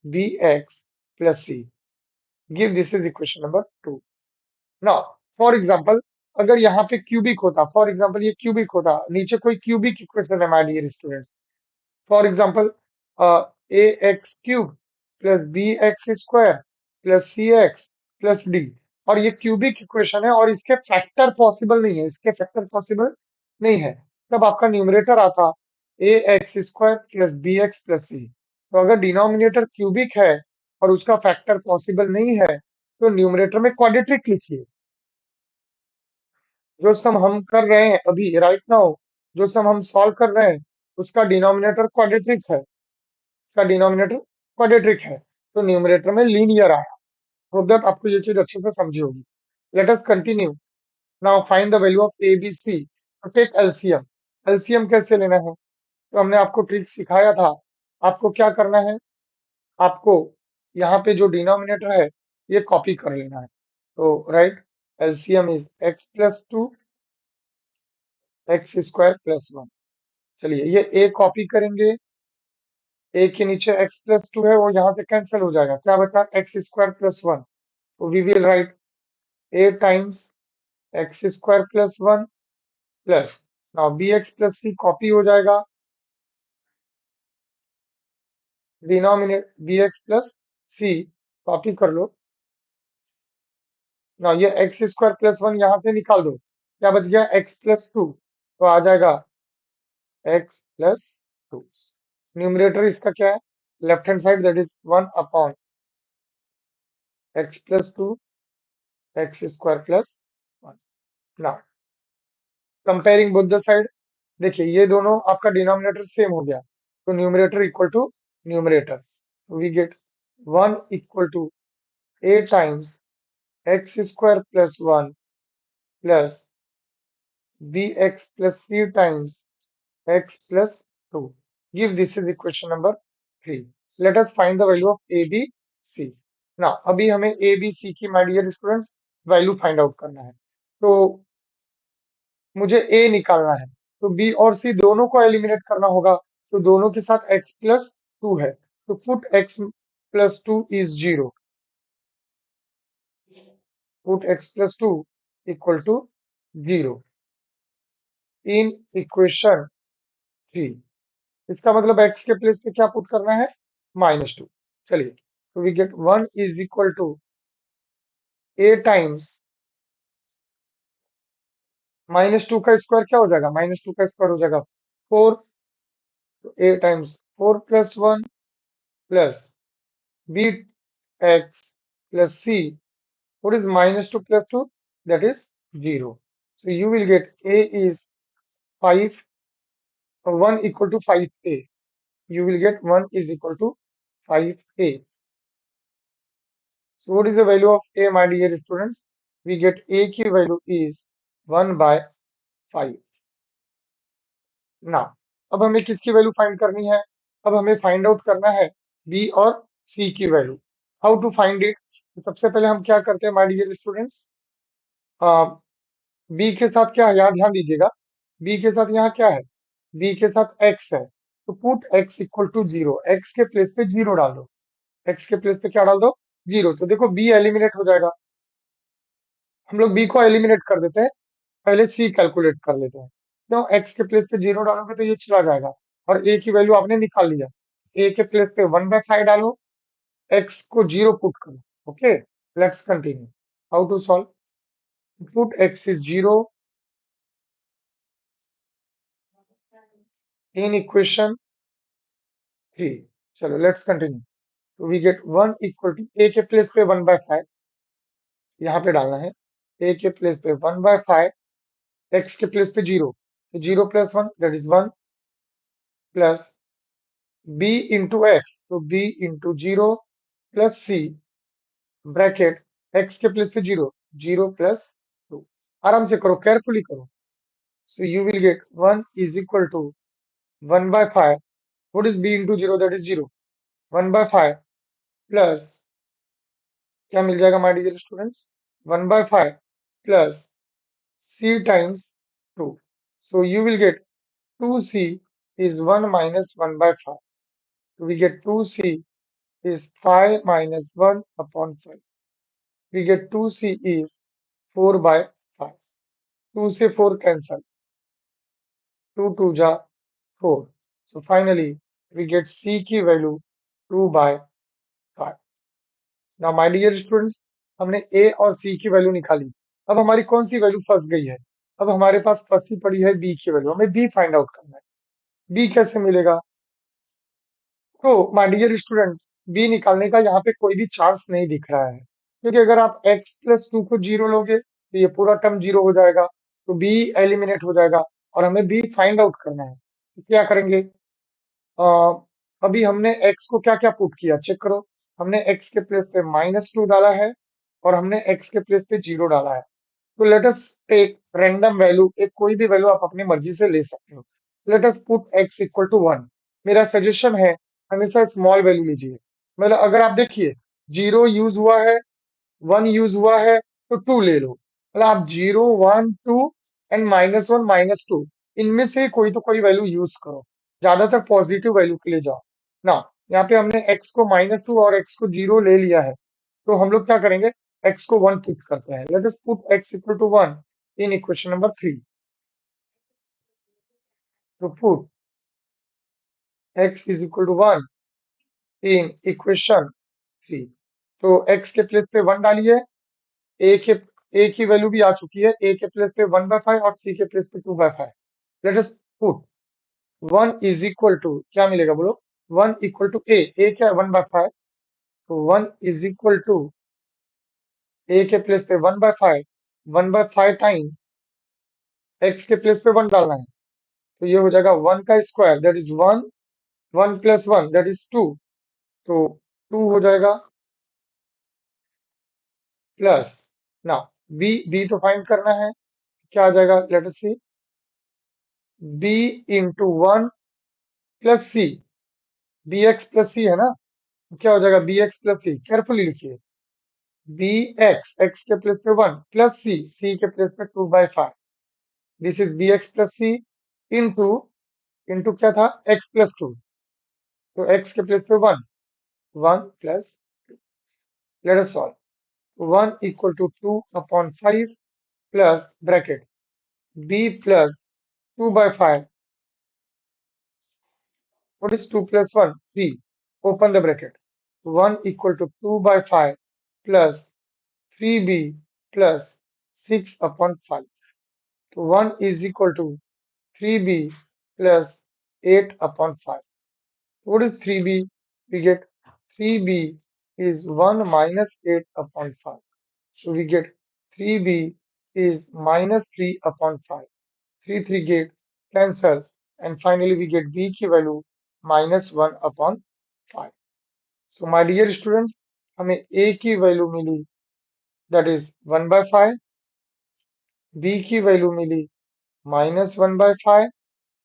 b x plus c. Give this is equation number two. Now for example, अगर यहाँ पे क्यूबिक होता, फॉर एग्जाम्पल ये क्यूबिक होता, नीचे कोई क्यूबिक इक्वेशन है my dear students. For example a x cube plus B x square plus c x plus d. और ये क्यूबिक इक्वेशन है और इसके फैक्टर पॉसिबल नहीं है, इसके फैक्टर पॉसिबल नहीं है। तब आपका न्यूमरेटर आता A x square plus B x plus C. तो अगर डिनोमिनेटर क्यूबिक है और उसका फैक्टर पॉसिबल नहीं है, तो न्यूमरेटर में क्वाड्रेटिक लिखिए। जो सम हम कर रहे हैं अभी राइट नाउ, जो सम हम सॉल्व कर रहे हैं, उसका डिनोमिनेटर क्वाड्रेटिक है, उसका डिनोमिनेटर क्वाड्रेटिक है, तो न्यूमरेटर में लीनियर आया। होप दैट आपको ये चीज अच्छे से समझी होगी। Let us continue. Now find the value of a b c. Take LCM. LCM कैसे लेना है? तो हमने आपको ट्रिक सिखाया था। आपको क्या करना है? आपको यहाँ पे जो डिनोमिनेटर है, ये कॉपी कर लेना है। तो right, LCM is x plus two x square plus one. चलिए ये ए कॉपी करेंगे, ए के नीचे एक्स प्लस टू है, वो यहाँ पे कैंसिल हो जाएगा, क्या बचा? X square plus one. तो we will write A times x square plus one plus, now B x plus C copy हो जाएगा, denominate B x plus C copy कर लो। ना ये एक्स स्क्वायर प्लस वन यहाँ से निकाल दो, क्या बच गया? X plus two. तो आ जाएगा एक्स प्लस टू। न्यूमरेटर इसका क्या है? Left hand side, that is one upon x plus two x square plus one. Now comparing both the side, देखिए ये दोनों आपका डिनोमिनेटर सेम हो गया, तो numerator equal to numerator, we get one equal to a times x square plus one plus B x plus c times x plus two. Give this is equation number three. Let us find the value of a b सी। ना अभी हमें ए बी सी की my dear students value find out करना है। तो मुझे ए निकालना है, तो बी और सी दोनों को एलिमिनेट करना होगा। तो दोनों के साथ एक्स प्लस टू है, तो put x plus two is zero. Put x plus two equal to zero in equation three. इसका मतलब एक्स के प्लेस पे क्या पुट करना है? Minus two. चलिए, तो we get one is equal to a times minus two का स्क्वायर क्या हो जाएगा? माइनस टू का स्क्वायर हो जाएगा फोर। तो A times four plus one plus B x plus C. what is minus 2 plus 2? That is 0. So you will get A is 5, 1 equal to 5A. You will get 1 is equal to 5A. So what is the value of A, my dear students? We get A की value is 1 by 5. Now अब हमें किसकी वैल्यू फाइंड करनी है? अब हमें फाइंड आउट करना है बी और सी की value. How to find it? सबसे पहले हम क्या करते हैं माय डियर स्टूडेंट्स, बी के साथ क्या है यार, ध्यान दीजिएगा। बी के साथ यहाँ क्या है? बी के साथ एक्स है, तो put x equal to zero, x के प्लेस पे जीरो डाल दो। एक्स के प्लेस पे क्या डाल दो? जीरो। तो देखो बी एलिमिनेट हो जाएगा। हम लोग बी को एलिमिनेट कर देते हैं, पहले सी कैलकुलेट कर लेते हैं। क्यों? एक्स के प्लेस पे जीरो डालोगे तो ये चला जाएगा, और ए की वैल्यू आपने निकाल लिया। ए के प्लेस पे 1/5 डालो, एक्स को जीरो पुट करो। Okay, let's continue. How to solve? Put x is zero in equation 3। चलो लेट्स कंटिन्यू। तो we get 1 equal to, a के प्लेस पे 1/5 यहाँ पे डालना है। ए के प्लेस पे 1/5, एक्स के प्लेस पे zero, zero plus one that is 1, plus B into x, तो b into zero plus c bracket, x के प्लेस पे जीरो, जीरो प्लस टू। आराम से करो, केयरफुली करो। So you will get 1 is equal to 1/5, what is b into zero, that is zero, 1/5 plus, क्या मिल जाएगा my dear students? 1/5 plus c times 2. So you will get 2c is 1 minus 1 by 5. So we get 2c is 5 minus 1 upon 5. We get 2c is 4 by 5. 2 से 4 cancel. 2 2 जा 4. So finally we get c की value 2 by 5. Now my dear students, हमने a और c की वैल्यू निकाली। अब हमारी कौन सी वैल्यू फंस गई है? अब हमारे पास फंसी पड़ी है b की वैल्यू, हमें b फाइंड आउट करना है। बी कैसे मिलेगा? तो माय डियर स्टूडेंट्स, बी निकालने का यहाँ पे कोई भी चांस नहीं दिख रहा है, क्योंकि अगर आप एक्स प्लस टू को जीरो लोगे तो ये पूरा टर्म जीरो हो जाएगा, तो बी एलिमिनेट हो जाएगा, और हमें बी फाइंड आउट करना है। तो क्या करेंगे? अ, अभी हमने एक्स को क्या क्या पुट किया, चेक करो। हमने एक्स के प्लेस पे -2 डाला है, और हमने एक्स के प्लेस पे जीरो डाला है। तो let us take random value, एक कोई भी वैल्यू आप अपनी मर्जी से ले सकते हो। Let us put x equal to 1। मेरा सजेशन है हमेशा स्मॉल वैल्यू लीजिए। मतलब अगर आप देखिए जीरो यूज हुआ है, 1 यूज हुआ है, तो 2 ले लो। मतलब आप 0 1 2 एंड -1 -2, इनमें से कोई तो कोई वैल्यू यूज करो। ज्यादातर पॉजिटिव वैल्यू के लिए जाओ ना। यहाँ पे हमने x को -2 और x को जीरो ले लिया है, तो हम लोग क्या करेंगे? x को 1 पुट करते हैं। Let us put x equal to 1 in equation number 3। तो put x is equal to 1 in equation 3। तो x के प्लेस पे 1 डालिए, a के a की वैल्यू भी आ चुकी है, a के प्लेस पे 1/5 और c के प्लेस पे 2/5। Let us put 1 is equal to, क्या मिलेगा बोलो? 1 इक्वल टू a क्या है? 1/5। तो 1 इज इक्वल टू a के प्लेस पे 1/5, 1/5 टाइम्स x के प्लेस पे 1 डालना है, तो ये हो जाएगा 1 का square that is 1, 1 plus 1 that is 2, तो 2 हो जाएगा, प्लस ना b तो फाइंड करना है, क्या आ जाएगा? Let us see, b into 1 plus c, b x plus c है ना, तो क्या हो जाएगा? B x plus c, carefully लिखिए। बी एक्स के प्लेस पे 1 प्लस सी के प्लेस पे 2/5, this is b x plus c into, into क्या था? एक्स प्लस टू, तो एक्स के प्लेस पे 1, 1 plus, let us solve. 1 equal to 2 upon 5 plus bracket b plus 2/5, what is 2 plus 1? 3. Open the bracket. 1 equal to 2/5 plus 3b plus 6 upon 5. So 1 is equal to 3b plus 8 upon 5. What is 3b? We get 3b is 1 minus 8 upon 5. So we get 3b is minus 3 upon 5. 3 3 get cancel, and finally we get b की value -1 upon 5. So my dear students, हमें a की वैल्यू मिली that is 1/5, b की वैल्यू मिली -1/5,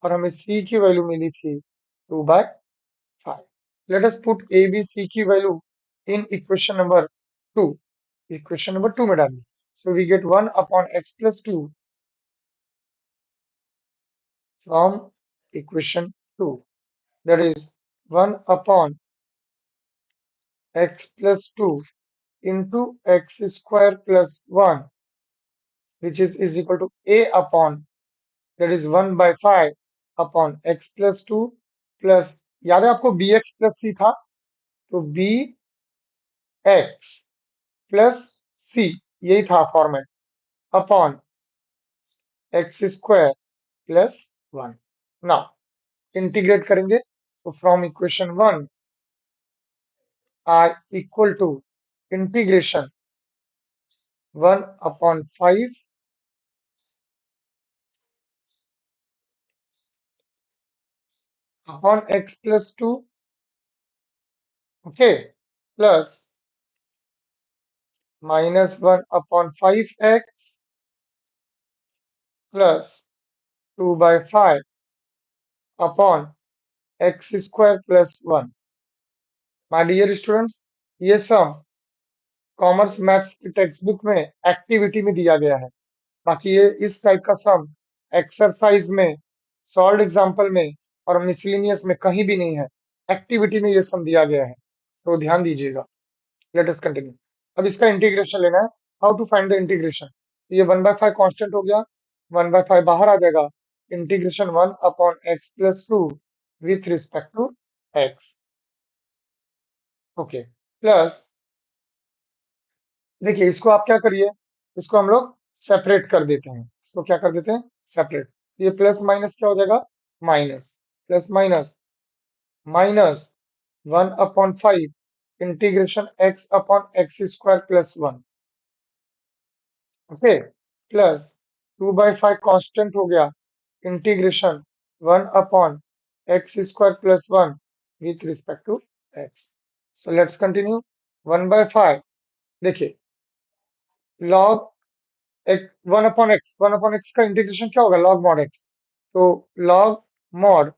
और हमें c की वैल्यू मिली थी 2/5. Let us put a b c की value in equation number 2. Equation number 2 में डालिए. So we get 1 upon x plus 2 from equation 2. That is 1 upon x plus 2 into x square plus 1, which is equal to a upon, that is 1 by 5 upon x plus 2 plus, याद है आपको bx plus c था, तो bx plus c यही था format, upon x square plus 1. Now integrate करेंगे तो from equation 1 I equal to integration 1 upon 5 upon x plus 2, okay, plus minus 1 upon 5x plus 2 by 5 upon x square plus 1. My dear students, ये सम कॉमर्स मैथ्स की टेक्स्ट बुक में एक्टिविटी में दिया गया है. बाकी ये इस टाइप का सम एक्सरसाइज में, सॉल्व एग्जाम्पल में और मिसलिनियस में कहीं भी नहीं है. एक्टिविटी में ये सम दिया गया है, तो ध्यान दीजिएगा. Let us continue. अब इसका इंटीग्रेशन लेना है. How to find the integration. ये 1/5 कांस्टेंट हो गया, 1/5 बाहर आ जाएगा. Integration 1 upon x plus 2 with respect to x. Okay, plus देखिए इसको आप क्या करिए, इसको हम लोग सेपरेट कर देते हैं. इसको क्या कर देते हैं, सेपरेट. ये प्लस माइनस क्या हो जाएगा, minus, plus minus, minus 1/5 integration x upon x square plus 1. Okay, plus 2/5 constant हो गया, integration 1 upon x square plus 1 with respect to x. So let's continue. 1/5, देखिए लॉग एक 1/x का इंटीग्रेशन क्या होगा, लॉग मॉड x. तो log mod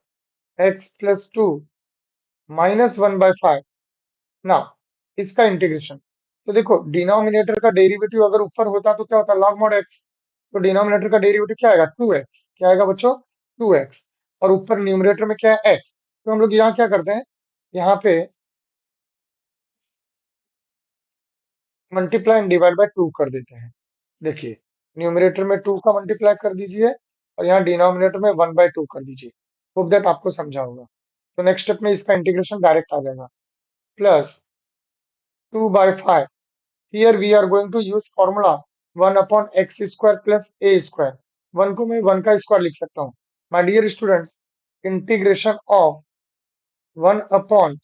x plus 2 minus 1/5. ना, इसका इंटीग्रेशन, तो देखो डिनोमिनेटर का डेरिवेटिव अगर ऊपर होता तो क्या होता, लॉग मॉड x. तो डिनोमिनेटर का डेरिवेटिव क्या आएगा, 2x. क्या आएगा बच्चों, 2x. और ऊपर न्यूमरेटर में क्या है, x. तो हम लोग यहाँ क्या करते हैं, यहाँ पे मल्टीप्लाई एंड डिवाइड बाय 2 कर देते हैं. देखिए न्यूमरेटर में 2 का मल्टीप्लाई कर दीजिए और यहाँ डिनोमिनेटर में 1/2 कर दीजिए. होप दैट आपको समझा होगा. तो नेक्स्ट स्टेप में इसका इंटीग्रेशन डायरेक्ट आ जाएगा, plus 2/5. Here we are going to use formula 1 upon x square plus a square. 1 को मैं 1 का स्क्वायर लिख सकता हूँ. My dear students, integration of 1 upon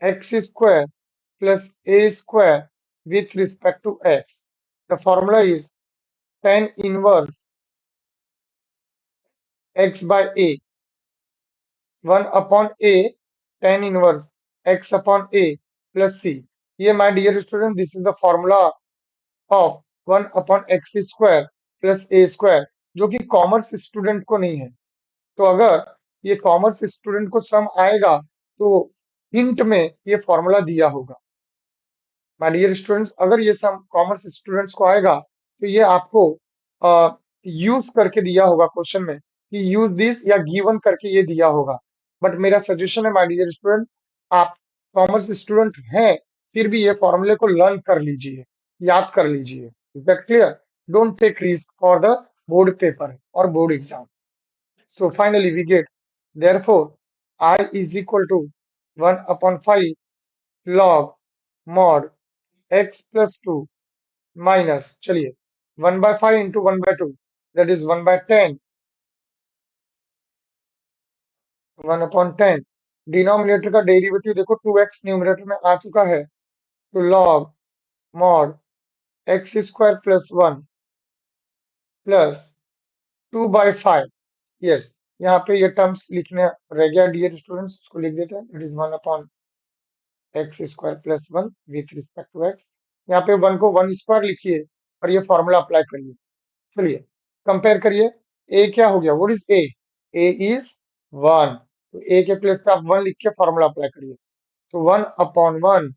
x square plus a square with respect to x. The formula is tan inverse x by a. 1 upon a tan inverse x upon a plus c. ये my dear student, this is the formula of 1 upon x square plus a square, जो कि कॉमर्स स्टूडेंट को नहीं है. तो अगर ये कॉमर्स स्टूडेंट को सम आएगा तो हिंट में ये फॉर्मूला दिया होगा. माय डियर स्टूडेंट्स, अगर ये सम कॉमर्स स्टूडेंट्स को आएगा तो ये आपको यूज करके दिया होगा क्वेश्चन में, कि यूज दिस या गिवन करके ये दिया होगा. बट मेरा सजेशन है माय डियर स्टूडेंट्स, आप कॉमर्स स्टूडेंट हैं फिर भी ये फॉर्मूले को लर्न कर लीजिए, याद कर लीजिए. Is that clear. Don't take risk for the board paper और board exam. So finally we get therefore I is equal to 1/5 log mod x plus 2 minus, चलिए 1/5 इंटू 1/2, दैट इज 1/10. 1/10. डिनोमिनेटर का डेरिवेटिव देखो 2x न्यूमरेटर में आ चुका है, तो log mod x square plus 1 plus 2/5. Yes, यहाँ पे ये टर्म्स लिखने रह गया डियर स्टूडेंट्स, उसको लिख देते हैं. It is 1/x square plus 1 with respect to x. यहाँ पे 1 को 1 स्क्वायर लिखिए और ये फॉर्मूला अप्लाई करिए. चलिए कंपेयर करिए. ए क्या हो गया? What is a? A is 1। तो ए के प्लेस पे आप 1 लिख के फॉर्मूला अप्लाई करिए। तो 1/1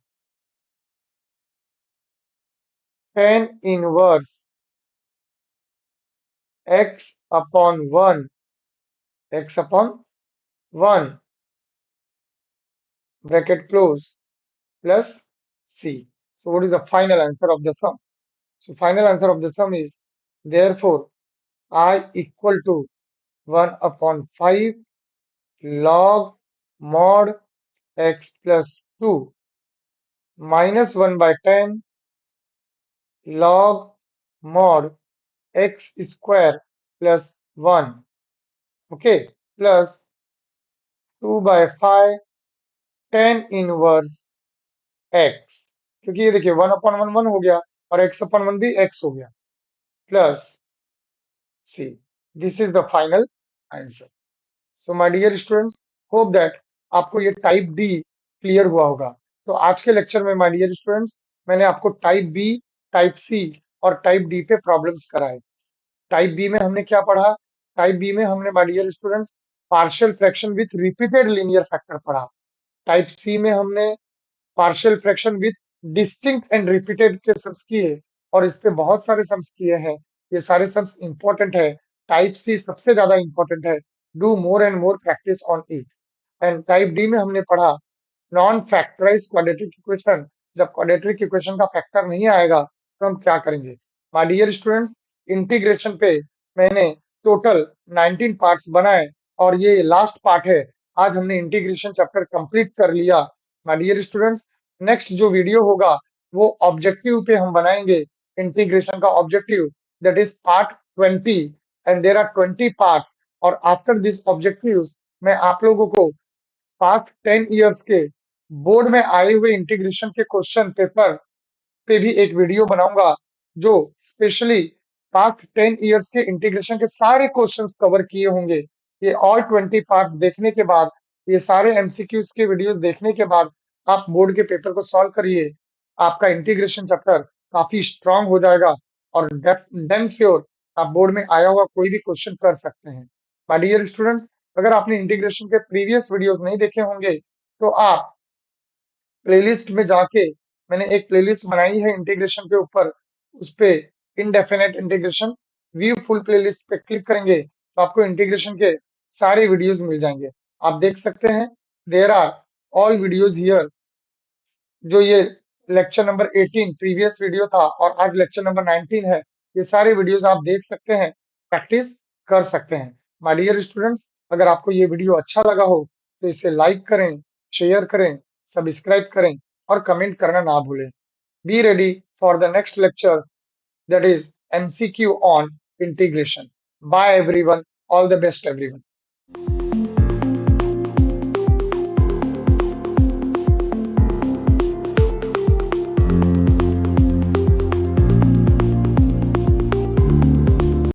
tan inverse x/1 bracket close plus c. So what is the final answer of the sum? So final answer of the sum is, therefore I equal to 1/5 log mod x plus 2 minus 1/10 log mod x square plus 1, okay, plus 2/5 tan inverse x, क्योंकि ये देखिए 1/1 हो गया और x/1 भी x हो गया, plus c. This is the final answer. So my dear students, hope that आपको ये टाइप डी क्लियर हुआ होगा। तो आज के लेक्चर में माय डियर स्टूडेंट्स, मैंने आपको टाइप बी, टाइप सी और टाइप डी पे प्रॉब्लम्स कराए। टाइप बी में हमने क्या पढ़ा? टाइप बी में हमने my dear students partial fraction with repeated linear factor पढ़ा। टाइप सी में हमने partial fraction with distinct and repeated के सम्स किए और इस पे बहुत सारे सम्स किए हैं। ये सारे सम्स इंपॉर्टेंट है। टाइप सी सबसे ज्यादा इंपॉर्टेंट है। Do more and more practice on it. And type D में हमने पढ़ा नॉन फैक्टराइज क्वाड्रेटिक इक्वेशन। जब क्वाड्रेटिक इक्वेशन का फैक्टर नहीं आएगा तो हम क्या करेंगे? माय डियर स्टूडेंट्स, इंटीग्रेशन पे मैंने टोटल 19 पार्ट्स बनाए और ये लास्ट पार्ट है। आज हमने इंटीग्रेशन चैप्टर कंप्लीट कर लिया। माय डियर स्टूडेंट्स, नेक्स्ट जो वीडियो होगा वो ऑब्जेक्टिव पे हम बनाएंगे। इंटीग्रेशन का objective, that is part 20, and there are 20 parts. और आफ्टर दिस ऑब्जेक्टिव्स मैं आप लोगों को पास्ट 10 इयर्स के बोर्ड में आए हुए इंटीग्रेशन के क्वेश्चन पेपर पे भी एक वीडियो बनाऊंगा, जो स्पेशली पास्ट 10 इयर्स के इंटीग्रेशन के सारे क्वेश्चंस कवर किए होंगे। ये ऑल 20 पार्ट्स देखने के बाद, ये सारे एमसीक्यूज के वीडियो देखने के बाद आप बोर्ड के पेपर को सॉल्व करिए। आपका इंटीग्रेशन चैप्टर काफी स्ट्रांग हो जाएगा और डैम श्योर आप बोर्ड में आया हुआ कोई भी क्वेश्चन कर सकते हैं। माय डियर स्टूडेंट्स, अगर आपने इंटीग्रेशन के प्रीवियस वीडियोस नहीं देखे होंगे तो आप प्लेलिस्ट में जाके, मैंने एक प्लेलिस्ट बनाई है इंटीग्रेशन के ऊपर, उस पे indefinite integration view full playlist पे क्लिक करेंगे तो आपको इंटीग्रेशन के सारे वीडियोस मिल जाएंगे। आप देख सकते हैं, there are all videos here. जो ये लेक्चर नंबर 18 प्रीवियस वीडियो था और आज लेक्चर नंबर 19 है, ये सारे वीडियोस आप देख सकते हैं, प्रैक्टिस कर सकते हैं। माय डियर स्टूडेंट्स, अगर आपको ये वीडियो अच्छा लगा हो तो इसे लाइक करें, शेयर करें, सब्सक्राइब करें और कमेंट करना ना भूलें। B ready for the next lecture, that is MCQ on integration. Bye everyone. All the best everyone.